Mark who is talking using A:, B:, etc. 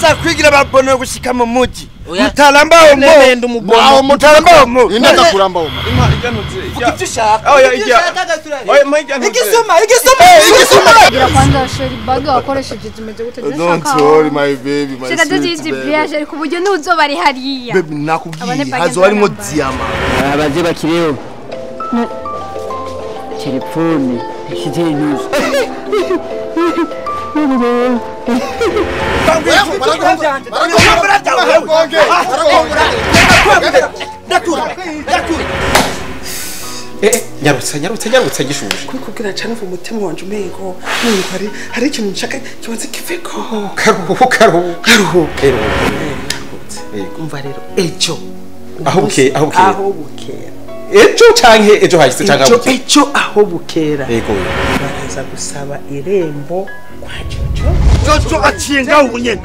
A: bashaka kwigira babona gushika mu muji mutaramba
B: Aho
A: mutaramba mu
B: inenda kuramba wo.
C: Impa ijyanutse.
A: Ukishaka
C: Oya ijya. Oya impa ijyanutse.
A: igisuma
D: gira kwanza sheri bage wakoresheje zimeze gute
B: Don't worry my baby, my
D: shaka
B: sweet
D: tuzizi
B: baby.
D: pliage ariko uburyo nuzoba ari hariya
B: Baby nakubwiye hazo harimo diama.
E: abaje bakiriyo telefone ikiteye nusu
C: nyarutse gishuje.
F: Kubwira cyane mu mutima wanje umengo numva hari ikintu nshaka kibaze kiveko.
C: Karuhu.
F: Umva rero ejo
C: Aho bukera. Ejo canke ejo hahise canke bukera.
F: Ejo aho bukera.
C: Yego.
F: Baraza gusaba irembo kwa Jojo.
A: Jojo aciye ngaho nyene